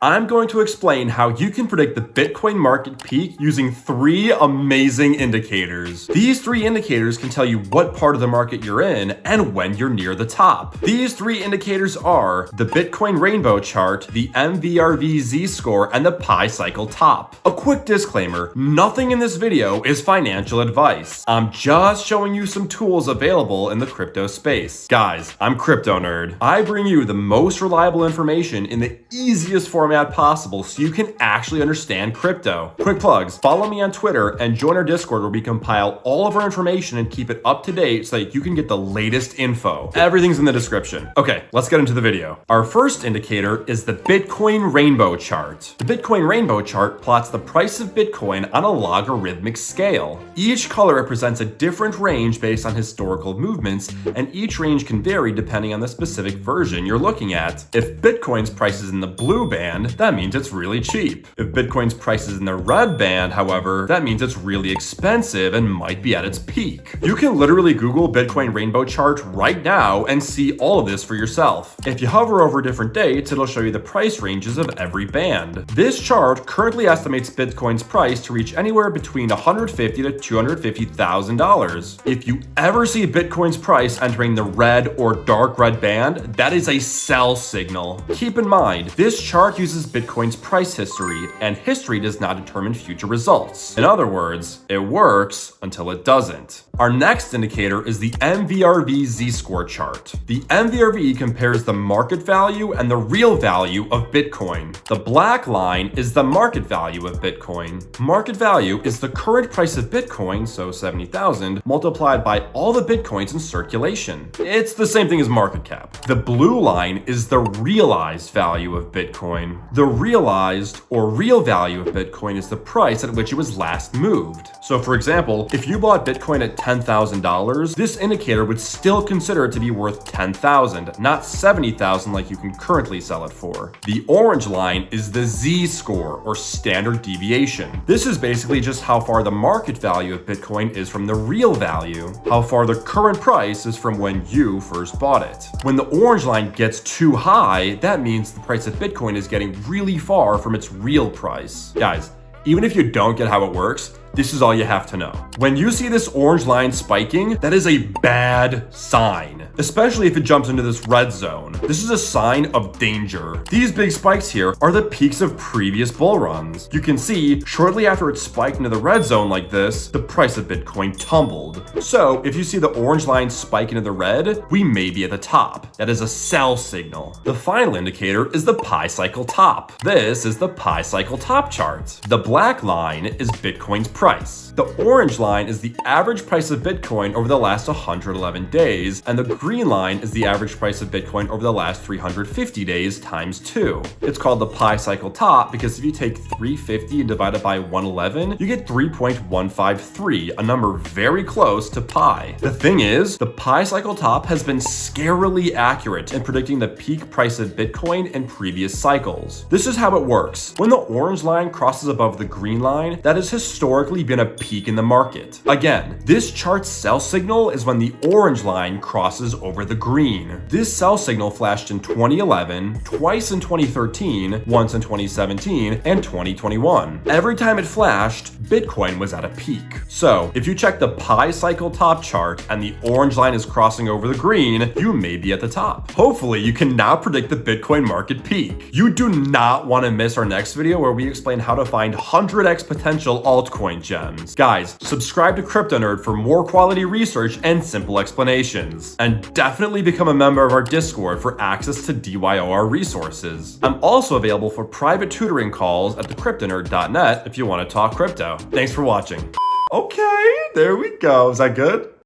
I'm going to explain how you can predict the Bitcoin market peak using 3 amazing indicators. These 3 indicators can tell you what part of the market you're in and when you're near the top. These 3 indicators are the Bitcoin rainbow chart, the MVRV Z-Score, and the Pi cycle top. A quick disclaimer, nothing in this video is financial advice. I'm just showing you some tools available in the crypto space. Guys, I'm Crypto Nerd. I bring you the most reliable information in the easiest format possible so you can actually understand crypto. Quick plugs, follow me on Twitter and join our Discord where we compile all of our information and keep it up to date so that you can get the latest info. Everything's in the description. Okay, let's get into the video. Our first indicator is the Bitcoin rainbow chart. The Bitcoin rainbow chart plots the price of Bitcoin on a logarithmic scale. Each color represents a different range based on historical movements, and each range can vary depending on the specific version you're looking at. If Bitcoin's price is in the blue band, that means it's really cheap. If Bitcoin's price is in the red band, however, that means it's really expensive and might be at its peak. You can literally Google Bitcoin rainbow chart right now and see all of this for yourself. If you hover over different dates, it'll show you the price ranges of every band. This chart currently estimates Bitcoin's price to reach anywhere between $150,000 to $250,000. If you ever see Bitcoin's price entering the red or dark red band, that is a sell signal. Keep in mind, this chart uses Bitcoin's price history, and history does not determine future results. In other words, it works until it doesn't. Our next indicator is the MVRV Z-Score chart. The MVRV compares the market value and the real value of Bitcoin. The black line is the market value of Bitcoin. Market value is the current price of Bitcoin, so 70,000, multiplied by all the Bitcoins in circulation. It's the same thing as market cap. The blue line is the realized value of Bitcoin. The realized or real value of Bitcoin is the price at which it was last moved. So for example, if you bought Bitcoin at $10,000, this indicator would still consider it to be worth $10,000, not $70,000 like you can currently sell it for. The orange line is the Z-Score, or standard deviation. This is basically just how far the market value of Bitcoin is from the real value, how far the current price is from when you first bought it. When the orange line gets too high, that means the price of Bitcoin is getting really far from its real price. Guys, even if you don't get how it works, this is all you have to know. When you see this orange line spiking, that is a bad sign, especially if it jumps into this red zone. This is a sign of danger. These big spikes here are the peaks of previous bull runs. You can see shortly after it spiked into the red zone like this, the price of Bitcoin tumbled. So if you see the orange line spike into the red, we may be at the top. That is a sell signal. The final indicator is the Pi cycle top. This is the Pi cycle top chart. The black line is Bitcoin's price. The orange line is the average price of Bitcoin over the last 111 days, and the green line is the average price of Bitcoin over the last 350 days times 2. It's called the Pi cycle top because if you take 350 and divide it by 111, you get 3.153, a number very close to pi. The thing is, the Pi cycle top has been scarily accurate in predicting the peak price of Bitcoin in previous cycles. This is how it works. When the orange line crosses above the green line, that is historically been a peak in the market. Again, this chart's sell signal is when the orange line crosses over the green. This sell signal flashed in 2011, twice in 2013, once in 2017, and 2021. Every time it flashed, Bitcoin was at a peak. So, if you check the Pi cycle top chart and the orange line is crossing over the green, you may be at the top. Hopefully, you can now predict the Bitcoin market peak. You do not want to miss our next video where we explain how to find 100x potential altcoin gems. Guys, subscribe to Crypto Nerd for more quality research and simple explanations. And definitely become a member of our Discord for access to DYOR resources. I'm also available for private tutoring calls at thecryptonerd.net if you want to talk crypto. Thanks for watching. Okay, there we go. Is that good?